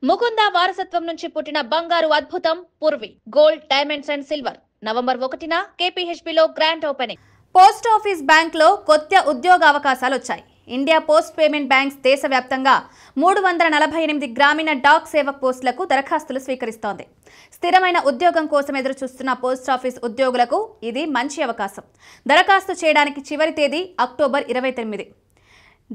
ముకుంద వారసత్వం నుంచి పుట్టిన బంగారు అద్భుతం Purvi gold diamonds and silver November 1న కేపీహెచ్బీలో grand opening. Post office bank లో కొత్త ఉద్యోగ అవకాశాలు వచ్చాయి. ఇండియా పోస్ట్ పేమెంట్ బ్యాంక్స్ దేశవ్యాప్తంగా 348 గ్రామీణ డాక్ సేవక్ పోస్టులకు దరఖాస్తులు స్వీకరిస్తోంది. స్థిరమైన ఉద్యోగం కోసం ఎదురు చూస్తున్న పోస్ట్ ఆఫీస్ ఉద్యోగులకు ఇది మంచి అవకాశం. దరఖాస్తు చేయడానికి చివరి తేదీ అక్టోబర్ 29.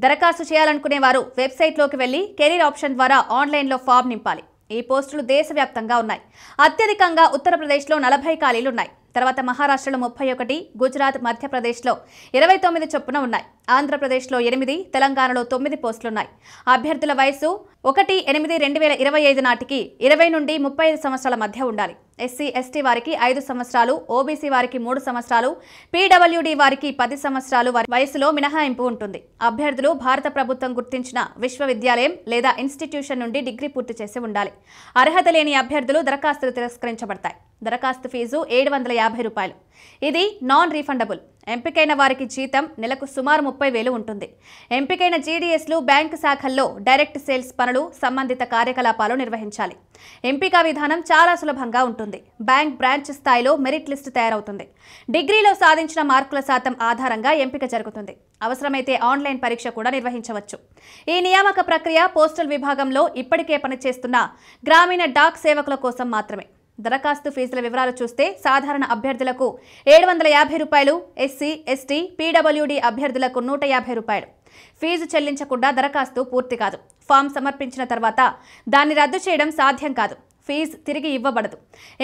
దరఖాస్తు చేయాలనుకునే వారు వెబ్సైట్లోకి వెళ్లి కెరీర్ ఆప్షన్ ద్వారా ఆన్లైన్లో ఫామ్ నింపాలి. ఈ పోస్టులు దేశవ్యాప్తంగా ఉన్నాయి. అత్యధికంగా ఉత్తరప్రదేశ్లో 40 ఖాళీలు ఉన్నాయి. తర్వాత మహారాష్ట్రలో 31, గుజరాత్, మధ్యప్రదేశ్లో 29 చొప్పున ఉన్నాయి. ఆంధ్రప్రదేశ్లో 8, తెలంగాణలో 9 పోస్టులున్నాయి. అభ్యర్థుల వయసు 1/8/2025 నాటికి 20 నుండి 35 సంవత్సరాల మధ్య ఉండాలి. ఎస్సీ, ఎస్టీ వారికి 5 సంవత్సరాలు, ఓబీసీ వారికి 3 సంవత్సరాలు, పీడబ్ల్యూడీ వారికి 10 సంవత్సరాలు వయసులో మినహాయింపు ఉంటుంది. అభ్యర్థులు భారత ప్రభుత్వం గుర్తించిన విశ్వవిద్యాలయం లేదా ఇన్స్టిట్యూషన్ నుండి డిగ్రీ పూర్తి చేసి ఉండాలి. అర్హత లేని అభ్యర్థులు దరఖాస్తులు తిరస్కరించబడతాయి. దరఖాస్తు ఫీజు ₹750. ఇది నాన్ రీఫండబుల్. ఎంపికైన వారికి జీతం నెలకు సుమారు 30,000 ఉంటుంది. ఎంపికైన జీడీఎస్లు బ్యాంకు శాఖల్లో డైరెక్ట్ సేల్స్ పనులు, సంబంధిత కార్యకలాపాలు నిర్వహించాలి. ఎంపిక విధానం చాలా సులభంగా ఉంటుంది. బ్యాంక్ బ్రాంచ్ స్థాయిలో మెరిట్ లిస్టు తయారవుతుంది. డిగ్రీలో సాధించిన మార్కుల శాతం ఆధారంగా ఎంపిక జరుగుతుంది. అవసరమైతే ఆన్లైన్ పరీక్ష కూడా నిర్వహించవచ్చు. ఈ నియామక ప్రక్రియ పోస్టల్ విభాగంలో ఇప్పటికే పనిచేస్తున్న గ్రామీణ డాక్ సేవకుల కోసం మాత్రమే. దరఖాస్తు ఫీజుల వివరాలు చూస్తే సాధారణ అభ్యర్థులకు ₹750, ఎస్సీ, ఎస్టీ, పీడబ్ల్యూడీ అభ్యర్థులకు ₹150. ఫీజు చెల్లించకుండా దరఖాస్తు పూర్తి కాదు. ఫామ్ సమర్పించిన తర్వాత దాన్ని రద్దు చేయడం సాధ్యం కాదు. ఫీజు తిరిగి ఇవ్వబడదు.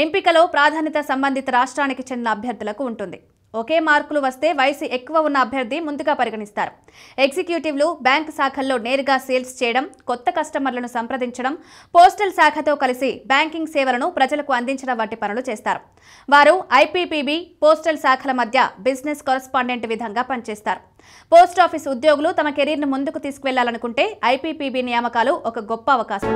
ఎంపికలో ప్రాధాన్యత సంబంధిత రాష్ట్రానికి చెందిన అభ్యర్థులకు ఉంటుంది. ఒకే మార్కులు వస్తే వయసు ఎక్కువ ఉన్న అభ్యర్థి ముందుగా పరిగణిస్తారు. ఎగ్జిక్యూటివ్లు బ్యాంకు శాఖల్లో నేరుగా సేల్స్ చేయడం, కొత్త కస్టమర్లను సంప్రదించడం, పోస్టల్ శాఖతో కలిసి బ్యాంకింగ్ సేవలను ప్రజలకు అందించడం వంటి పనులు చేస్తారు. వారు ఐపీపీబీ, పోస్టల్ శాఖల మధ్య బిజినెస్ కరెస్పాండెంట్ విధంగా పనిచేస్తారు. పోస్ట్ ఆఫీస్ ఉద్యోగులు తమ కెరీర్ను ముందుకు తీసుకువెళ్లాలనుకుంటే ఐపీపీబీ నియామకాలు ఒక గొప్ప అవకాశం.